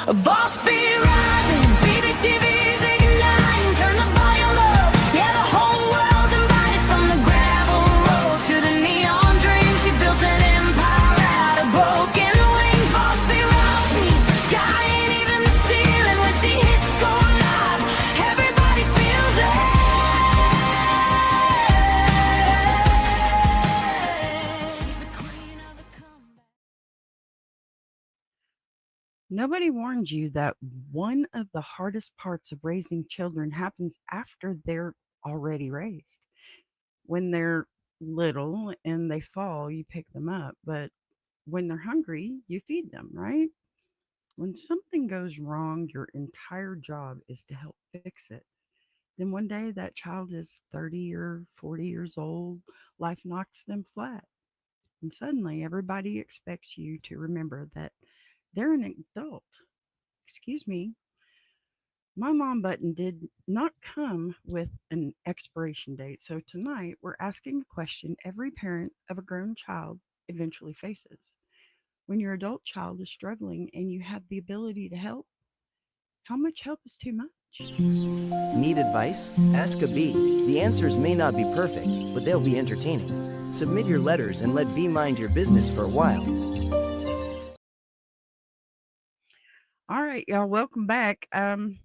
A boss be rising, BBTV's igniting, turn the volume up. Yeah, the whole world's invited from the gravel road to the neon dream. She built an empire out of broken wings. Boss be rising, sky ain't even the ceiling when she hits go live. Everybody feels it. She's the queen of the comeback. Nobody warns you that one of the hardest parts of raising children happens after they're already raised. When they're little and they fall, you pick them up. But when they're hungry, you feed them, right? When something goes wrong, your entire job is to help fix it. Then one day that child is 30 or 40 years old, life knocks them flat. And suddenly everybody expects you to remember that they're an adult. Excuse me, my mom button did not come with an expiration date. So tonight we're asking a question every parent of a grown child eventually faces. When your adult child is struggling and you have the ability to help, how much help is too much? Need advice? Ask a bee. The answers may not be perfect, but they'll be entertaining. Submit your letters and let Bee mind your business for a while. All right, y'all, welcome back.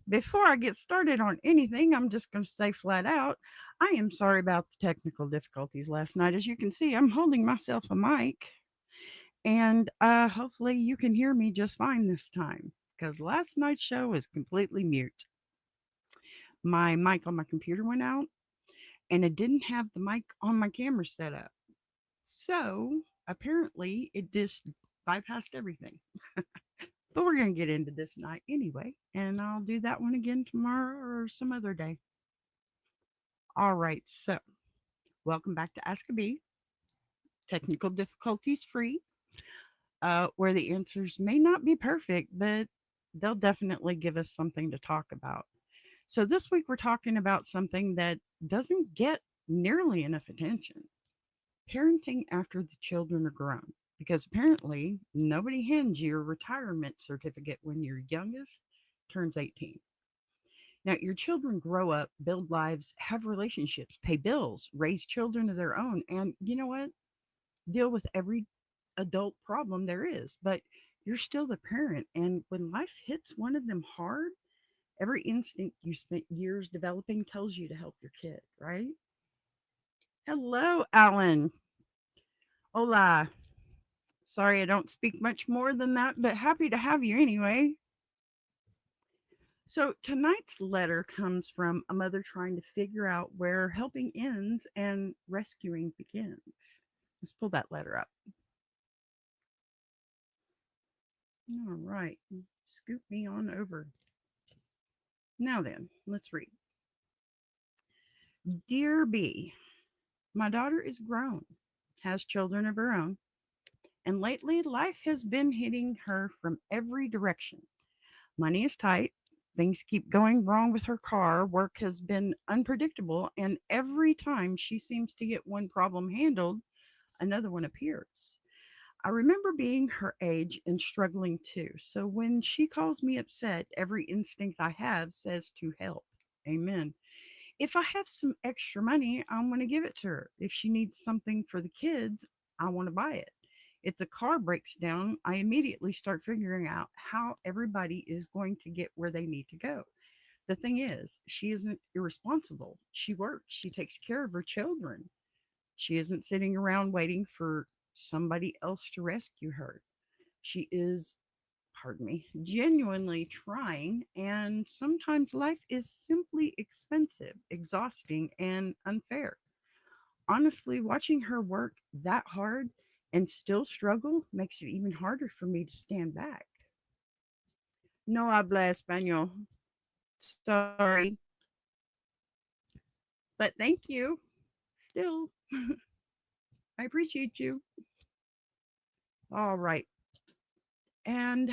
Before I get started on anything, I'm just going to say flat out, I am sorry about the technical difficulties last night. As you can see, I'm holding myself a mic, and hopefully you can hear me just fine this time because last night's show was completely mute. My mic on my computer went out, and it didn't have the mic on my camera set up. So apparently, it just bypassed everything. But we're going to get into this night anyway, and I'll do that one again tomorrow or some other day. All right, so welcome back to Ask a Bee, technical difficulties free, where the answers may not be perfect, but they'll definitely give us something to talk about. So this week we're talking about something that doesn't get nearly enough attention: parenting after the children are grown. Because apparently nobody hands you a retirement certificate when your youngest turns 18. Now, your children grow up, build lives, have relationships, pay bills, raise children of their own, and you know what? Deal with every adult problem there is. But you're still the parent. And when life hits one of them hard, every instinct you spent years developing tells you to help your kid, right? Hello, Alan. Hola. Sorry, I don't speak much more than that, but happy to have you anyway. So, tonight's letter comes from a mother trying to figure out where helping ends and rescuing begins. Let's pull that letter up. All right, scoop me on over. Now then, let's read. Dear B, my daughter is grown, has children of her own, and lately life has been hitting her from every direction. Money is tight. Things keep going wrong with her car. Work has been unpredictable. And every time she seems to get one problem handled, another one appears. I remember being her age and struggling too. So when she calls me upset, every instinct I have says to help. Amen. If I have some extra money, I want to give it to her. If she needs something for the kids, I want to buy it. If the car breaks down, I immediately start figuring out how everybody is going to get where they need to go. The thing is, she isn't irresponsible. She works, she takes care of her children. She isn't sitting around waiting for somebody else to rescue her. She is, pardon me, genuinely trying, and sometimes life is simply expensive, exhausting, and unfair. Honestly, watching her work that hard and still struggle makes it even harder for me to stand back. No habla español. Sorry, but thank you. Still, I appreciate you. All right. And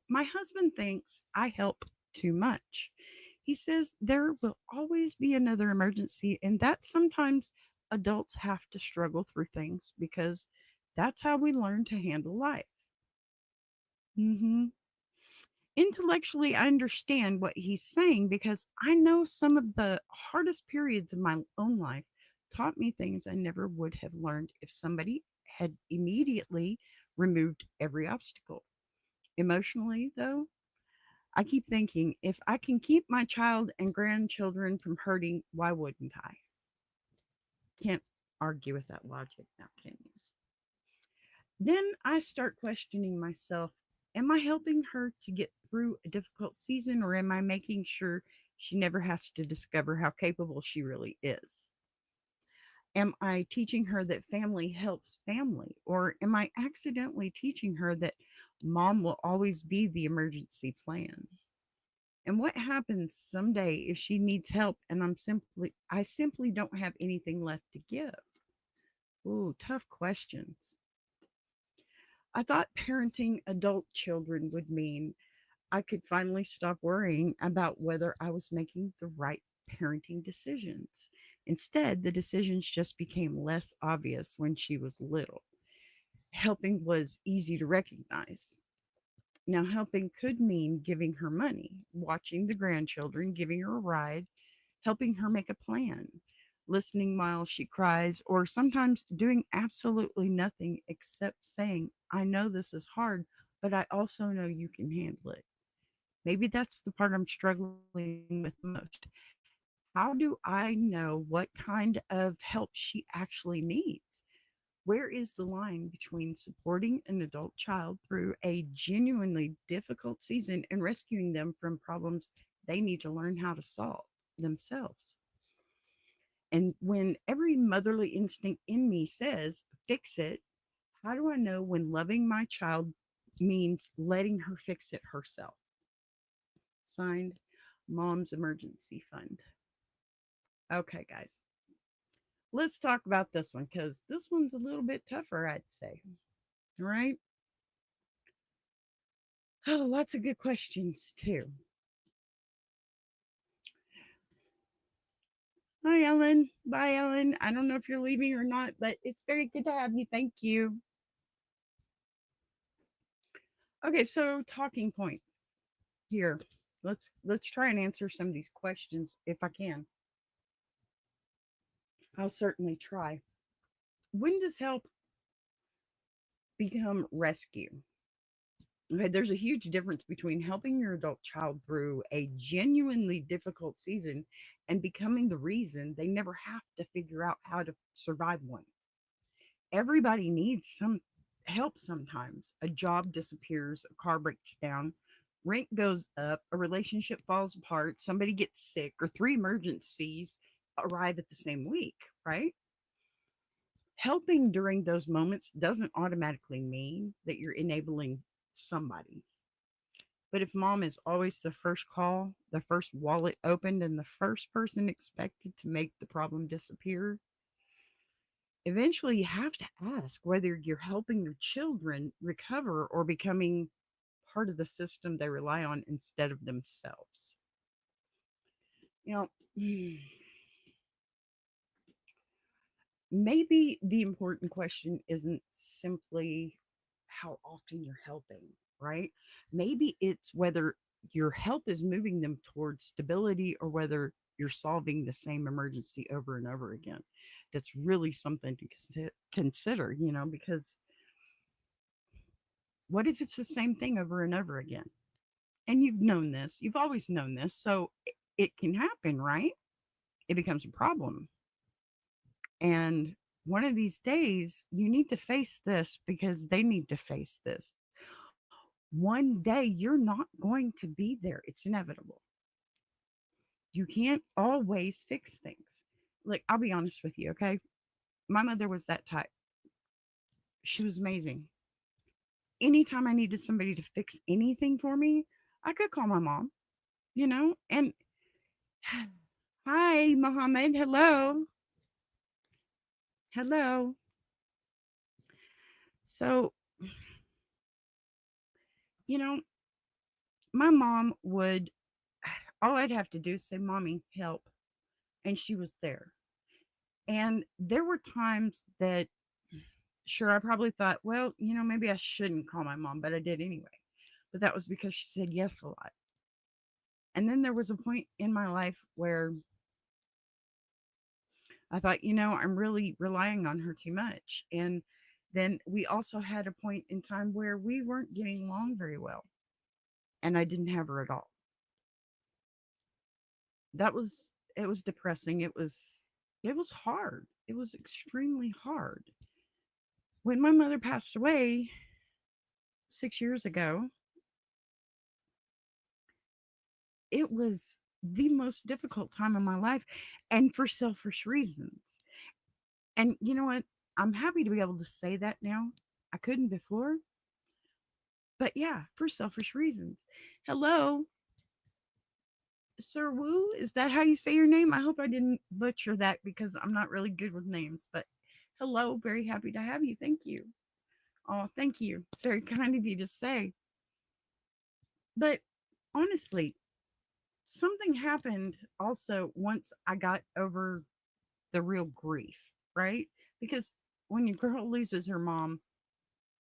my husband thinks I help too much. He says there will always be another emergency, and that sometimes adults have to struggle through things because that's how we learn to handle life. hmm Intellectually, I understand what he's saying because I know some of the hardest periods of my own life taught me things I never would have learned if somebody had immediately removed every obstacle. Emotionally, though, I keep thinking if I can keep my child and grandchildren from hurting, why wouldn't I? Can't argue with that logic now, can you? Then I start questioning myself. Am I helping her to get through a difficult season, or am I making sure she never has to discover how capable she really is? Am I teaching her that family helps family, or am I accidentally teaching her that mom will always be the emergency plan? And what happens someday if she needs help and I simply don't have anything left to give? Ooh, tough questions. I thought parenting adult children would mean I could finally stop worrying about whether I was making the right parenting decisions. Instead, the decisions just became less obvious when she was little. Helping was easy to recognize. Now, helping could mean giving her money, watching the grandchildren, giving her a ride, helping her make a plan, listening while she cries, or sometimes doing absolutely nothing except saying, I know this is hard, but I also know you can handle it. Maybe that's the part I'm struggling with most. How do I know what kind of help she actually needs? Where is the line between supporting an adult child through a genuinely difficult season and rescuing them from problems they need to learn how to solve themselves? And when every motherly instinct in me says, fix it, how do I know when loving my child means letting her fix it herself? Signed, Mom's Emergency Fund. Okay, guys, let's talk about this one because this one's a little bit tougher, I'd say. All right. Oh, lots of good questions, too. Hi, Ellen. Bye, Ellen. I don't know if you're leaving or not, but it's very good to have you. Thank you. Okay, so talking point here. Let's try and answer some of these questions if I can. I'll certainly try. When does help become rescue? Okay, there's a huge difference between helping your adult child through a genuinely difficult season and becoming the reason they never have to figure out how to survive one. Everybody needs some help sometimes. A job disappears, a car breaks down, rent goes up, a relationship falls apart, somebody gets sick, or three emergencies arrive at the same week, right? Helping during those moments doesn't automatically mean that you're enabling somebody. But if mom is always the first call, the first wallet opened, and the first person expected to make the problem disappear, eventually you have to ask whether you're helping your children recover or becoming part of the system they rely on instead of themselves. You know, maybe the important question isn't simply how often you're helping, right? Maybe it's whether your help is moving them towards stability or whether you're solving the same emergency over and over again. That's really something to consider, because what if it's the same thing over and over again? And you've known this, you've always known this. So it can happen, right? It becomes a problem. And one of these days, you need to face this because they need to face this. One day, you're not going to be there. It's inevitable. You can't always fix things. Like, I'll be honest with you, okay? My mother was that type. She was amazing. Anytime I needed somebody to fix anything for me, I could call my mom. And hi, Mohammed. Hello. Hello. So, you know, my mom would, all I'd have to do is say, Mommy, help. And she was there. And there were times that, sure, I probably thought, well, maybe I shouldn't call my mom, but I did anyway. but that was because she said yes a lot. And then there was a point in my life where I thought, I'm really relying on her too much. And then we also had a point in time where we weren't getting along very well, and I didn't have her at all. It was depressing. It was hard. It was extremely hard. When my mother passed away 6 years ago, it was the most difficult time of my life, and for selfish reasons. And you know what? I'm happy to be able to say that now. I couldn't before, but yeah, for selfish reasons. Hello, Sir Wu. Is that how you say your name? I hope I didn't butcher that because I'm not really good with names, but hello, very happy to have you. Thank you. Oh, thank you. Very kind of you to say. But honestly, something happened also once I got over the real grief, right? Because when your girl loses her mom,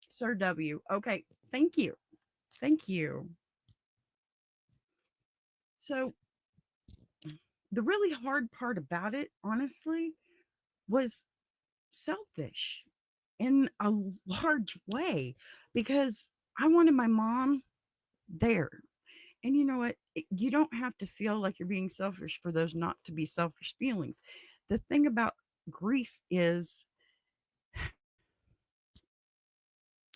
Sir W. Okay, thank you. Thank you. So, the really hard part about it, honestly, was selfish in a large way because I wanted my mom there. And you know what? You don't have to feel like you're being selfish for those not to be selfish feelings. The thing about grief is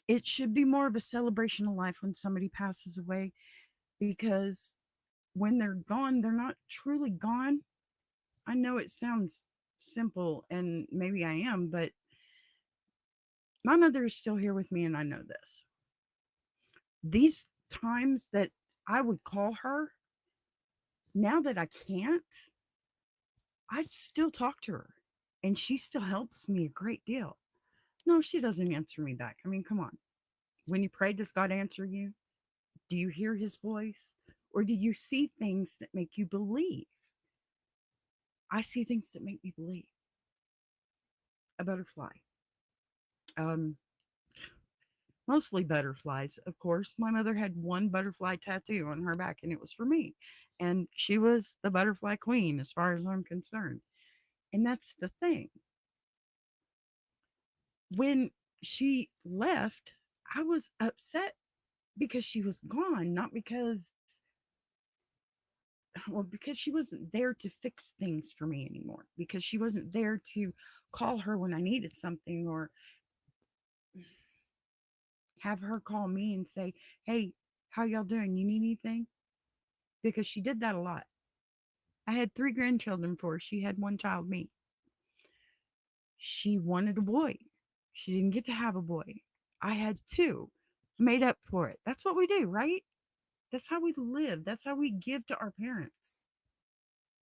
it should be more of a celebration of life when somebody passes away because when they're gone, they're not truly gone. I know it sounds simple and maybe I am, but my mother is still here with me and I know this. These times that I would call her, now that I can't, I still talk to her and she still helps me a great deal. No, she doesn't answer me back. I mean, come on. When you pray, does God answer you? Do you hear his voice? Or do you see things that make you believe? I see things that make me believe. A butterfly. Um, Mostly butterflies, of course. My mother had one butterfly tattoo on her back, and it was for me. And she was the butterfly queen, as far as I'm concerned. And that's the thing. When she left, I was upset because she was gone, not because she wasn't there to fix things for me anymore, because she wasn't there to call her when I needed something or have her call me and say, "Hey, how y'all doing? You need anything?" Because she did that a lot. I had 3 grandchildren for her. She had one child, me. She wanted a boy. She didn't get to have a boy. I had 2. Made up for it. That's what we do, right? That's how we live. That's how we give to our parents.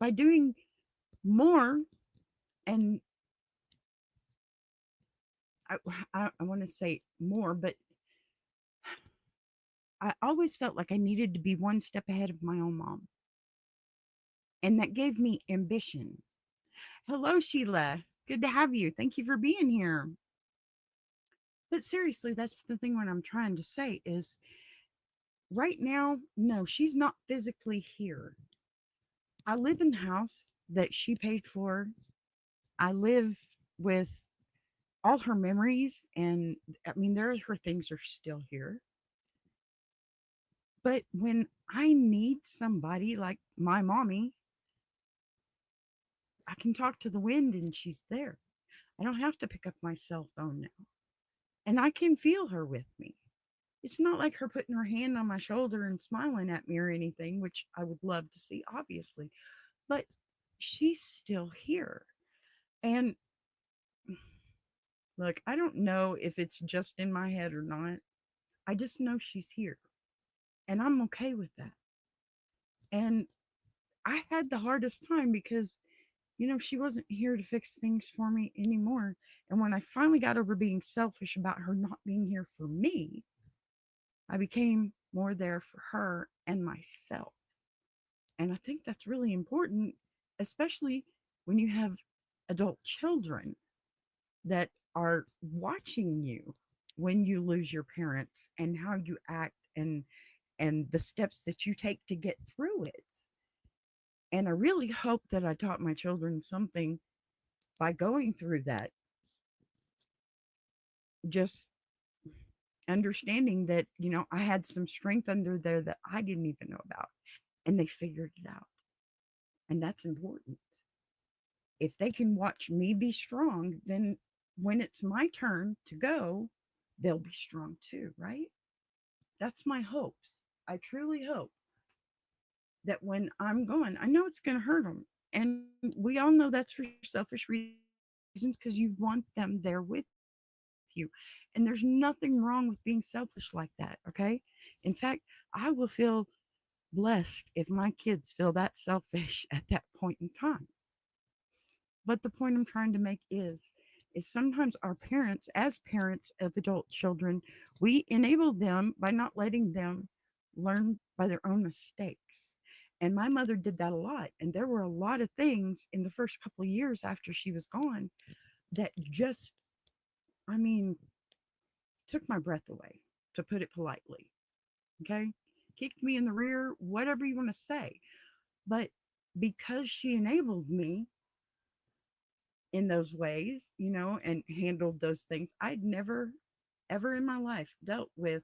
By doing more, and I I want to say more, but I always felt like I needed to be one step ahead of my own mom. And that gave me ambition. Hello, Sheila. Good to have you. Thank you for being here. But seriously, that's the thing what I'm trying to say is right now, no, she's not physically here. I live in the house that she paid for. I live with all her memories, and I mean, her things are still here. But when I need somebody like my mommy, I can talk to the wind and she's there. I don't have to pick up my cell phone now. And I can feel her with me. It's not like her putting her hand on my shoulder and smiling at me or anything, which I would love to see, obviously. But she's still here. And look, I don't know if it's just in my head or not. I just know she's here. And I'm okay with that. And I had the hardest time because, she wasn't here to fix things for me anymore. And when I finally got over being selfish about her not being here for me, I became more there for her and myself. And I think that's really important, especially when you have adult children that are watching you when you lose your parents and how you act and and the steps that you take to get through it. And I really hope that I taught my children something by going through that, just understanding that, I had some strength under there that I didn't even know about, and they figured it out. And that's important. If they can watch me be strong, then when it's my turn to go, they'll be strong too, right? That's my hopes. I truly hope that when I'm gone, I know it's going to hurt them. And we all know that's for selfish reasons because you want them there with you. And there's nothing wrong with being selfish like that, okay? In fact, I will feel blessed if my kids feel that selfish at that point in time. But the point I'm trying to make is sometimes our parents, as parents of adult children, we enable them by not letting them learn by their own mistakes. And my mother did that a lot. And there were a lot of things in the first couple of years after she was gone that just, I mean, took my breath away, to put it politely. Okay. Kicked me in the rear, whatever you want to say. But because she enabled me in those ways, and handled those things, I'd never, ever in my life dealt with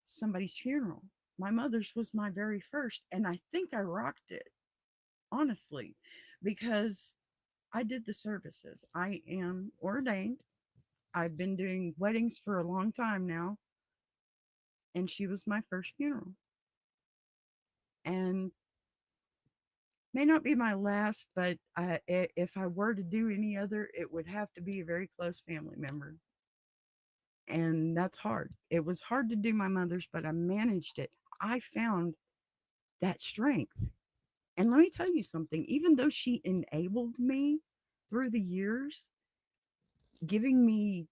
somebody's funeral. My mother's was my very first. And I think I rocked it, honestly, because I did the services. I am ordained. I've been doing weddings for a long time now. And she was my first funeral. And may not be my last, but if I were to do any other, it would have to be a very close family member. And that's hard. It was hard to do my mother's, but I managed it. I found that strength. And let me tell you something, even though she enabled me through the years, giving me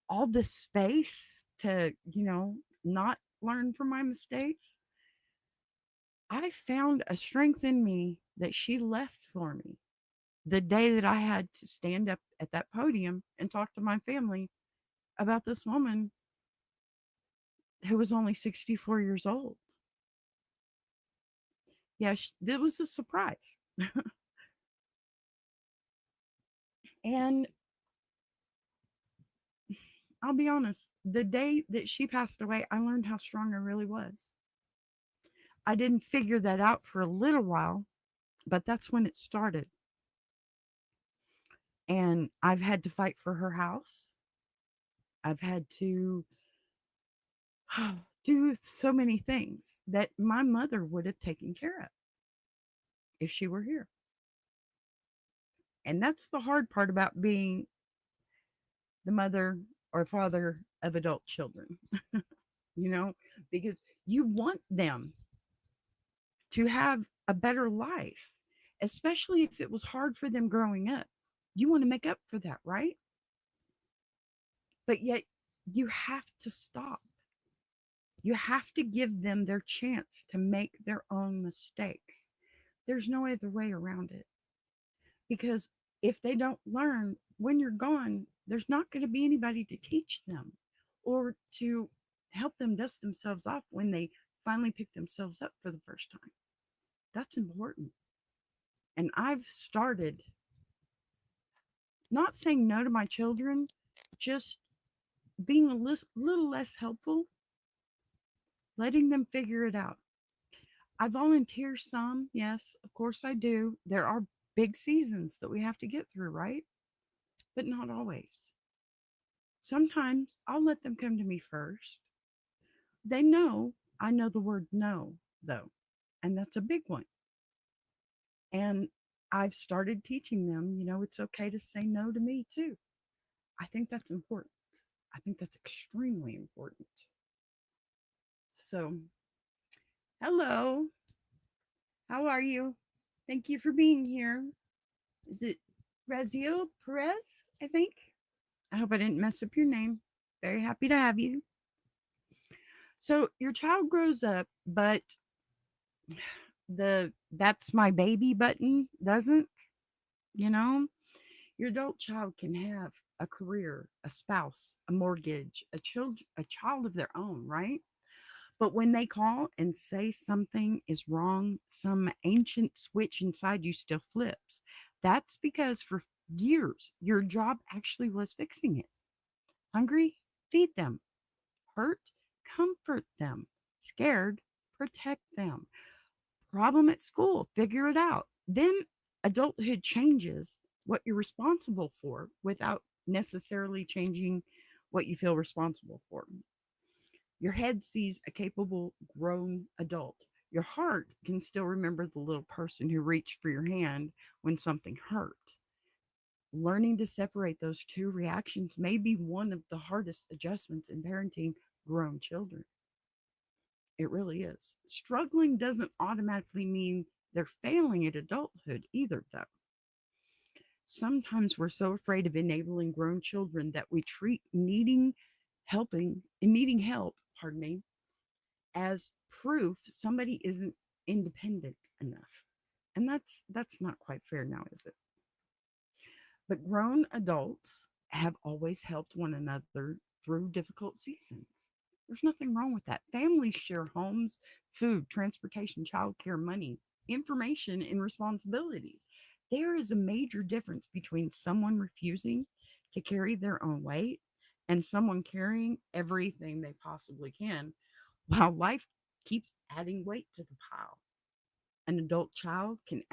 all the space to, not learn from my mistakes, I found a strength in me that she left for me the day that I had to stand up at that podium and talk to my family about this woman who was only 64 years old. Yeah, it was a surprise. And I'll be honest, the day that she passed away, I learned how strong I really was. I didn't figure that out for a little while, but that's when it started. And I've had to fight for her house. I've had to do so many things that my mother would have taken care of if she were here. And that's the hard part about being the mother or father of adult children, you know, because you want them to have a better life, especially if it was hard for them growing up. You want to make up for that, right? But yet you have to stop. You have to give them their chance to make their own mistakes. There's no other way around it. Because if they don't learn when you're gone, there's not going to be anybody to teach them or to help them dust themselves off when they finally pick themselves up for the first time. That's important. And I've started not saying no to my children, just being a little less helpful, letting them figure it out. I volunteer some, yes, of course I do. There are big seasons that we have to get through, right? But not always. Sometimes I'll let them come to me first. They know I know the word no, though, and that's a big one. And I've started teaching them, it's okay to say no to me too. I think that's important. I think that's extremely important. So, hello, how are you? Thank you for being here. Is it Raziel Perez? I think. I hope I didn't mess up your name. Very happy to have you. So your child grows up, but the that's my baby button doesn't, you know? Your adult child can have a career, a spouse, a mortgage, a child of their own, right? But when they call and say something is wrong, some ancient switch inside you still flips. That's because for years, your job actually was fixing it. Hungry? Feed them. Hurt? Comfort them. Scared? Protect them. Problem at school? Figure it out. Then adulthood changes what you're responsible for without necessarily changing what you feel responsible for. Your head sees a capable grown adult. Your heart can still remember the little person who reached for your hand when something hurt. Learning to separate those two reactions may be one of the hardest adjustments in parenting grown children. It really is. Struggling doesn't automatically mean they're failing at adulthood either, though. Sometimes we're so afraid of enabling grown children that we treat needing help, pardon me, as proof somebody isn't independent enough. And that's not quite fair now, is it? But grown adults have always helped one another through difficult seasons. There's nothing wrong with that. Families share homes, food, transportation, childcare, money, information, and responsibilities. There is a major difference between someone refusing to carry their own weight and someone carrying everything they possibly can while life keeps adding weight to the pile. An adult child can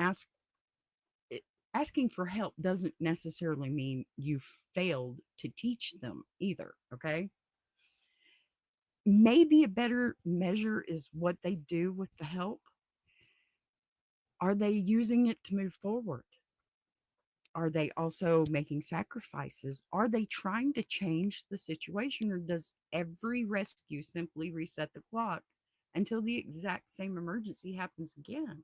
it, asking for help doesn't necessarily mean you failed to teach them either, okay? Maybe a better measure is what they do with the help. Are they using it to move forward? Are they also making sacrifices? Are they trying to change the situation, or does every rescue simply reset the clock until the exact same emergency happens again?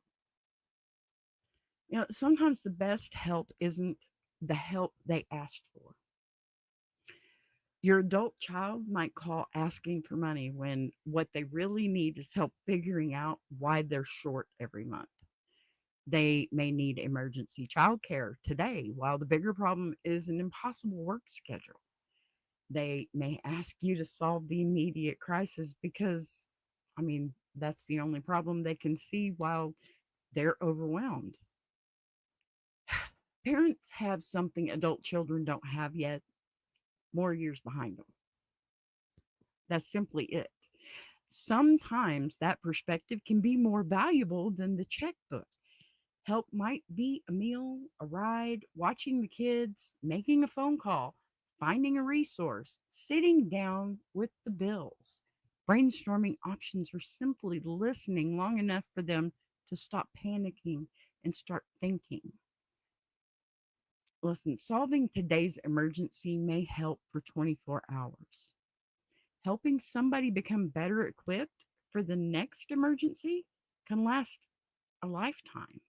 Sometimes the best help isn't the help they asked for. Your adult child might call asking for money when what they really need is help figuring out why they're short every month. They may need emergency childcare today, while the bigger problem is an impossible work schedule. They may ask you to solve the immediate crisis because, that's the only problem they can see while they're overwhelmed. Parents have something adult children don't have yet: more years behind them. That's simply it. Sometimes that perspective can be more valuable than the checkbook. Help might be a meal, a ride, watching the kids, making a phone call, finding a resource, sitting down with the bills, brainstorming options, or simply listening long enough for them to stop panicking and start thinking. Listen, solving today's emergency may help for 24 hours. Helping somebody become better equipped for the next emergency can last a lifetime.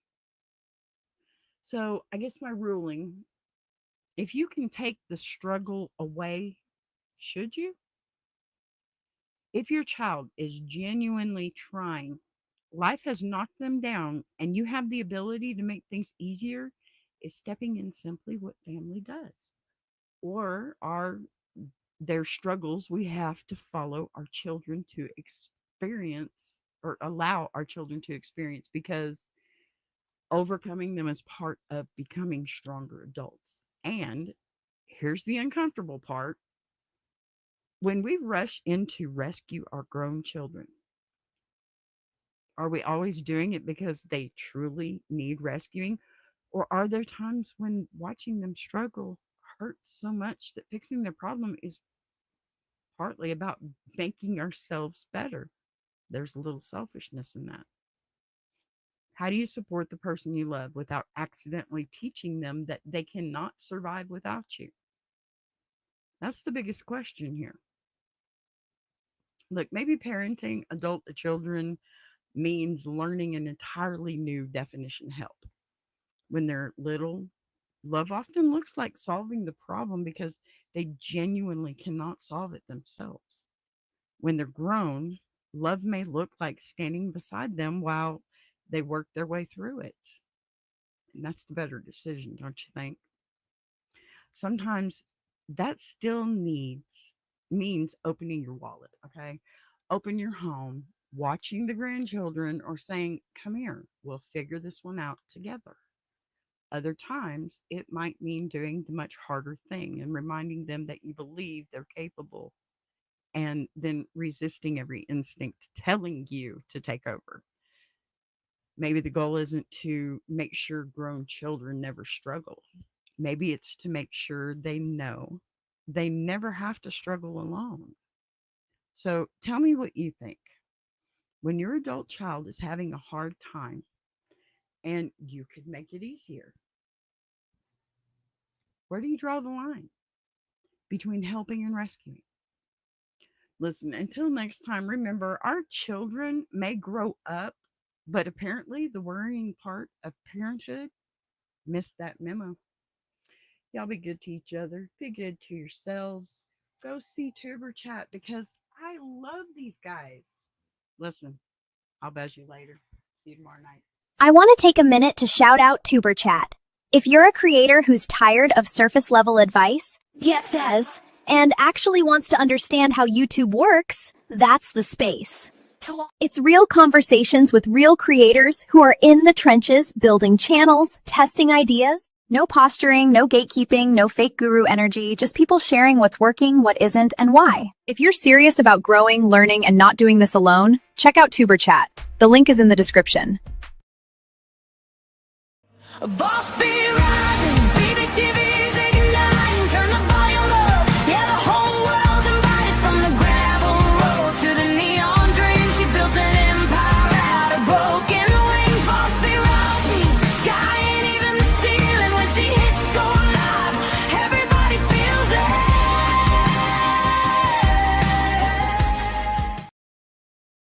So, I guess my ruling: if you can take the struggle away, should you? If your child is genuinely trying, life has knocked them down, and you have the ability to make things easier, is stepping in simply what family does? Or are their struggles we have to follow our children to experience, or allow our children to experience, because overcoming them is part of becoming stronger adults? And here's the uncomfortable part: when we rush in to rescue our grown children, are we always doing it because they truly need rescuing? Or are there times when watching them struggle hurts so much that fixing their problem is partly about making ourselves better? There's a little selfishness in that. How do you support the person you love without accidentally teaching them that they cannot survive without you? That's the biggest question here. Look, maybe parenting adult children means learning an entirely new definition of help. When they're little, love often looks like solving the problem because they genuinely cannot solve it themselves. When they're grown, love may look like standing beside them while they work their way through it. And that's the better decision, don't you think? Sometimes that still needs means opening your wallet, okay? open your home, watching the grandchildren, or saying, "Come here, we'll figure this one out together." Other times, it might mean doing the much harder thing and reminding them that you believe they're capable, and then resisting every instinct telling you to take over. Maybe the goal isn't to make sure grown children never struggle. Maybe it's to make sure they know they never have to struggle alone. So tell me what you think. When your adult child is having a hard time and you could make it easier, where do you draw the line between helping and rescuing? Listen, until next time, remember our children may grow up, but apparently the worrying part of parenthood missed that memo. Y'all be good to each other, be good to yourselves. Go see Tuber Chat because I love these guys. Listen, I'll buzz you later. See you tomorrow night. I want to take a minute to shout out TuberChat. If you're a creator who's tired of surface level advice, and actually wants to understand how YouTube works, that's the space. It's real conversations with real creators who are in the trenches building channels, testing ideas. No posturing, no gatekeeping, no fake guru energy, just people sharing what's working, what isn't, and why. If you're serious about growing, learning, and not doing this alone, check out TuberChat. The link is in the description. Boss be right.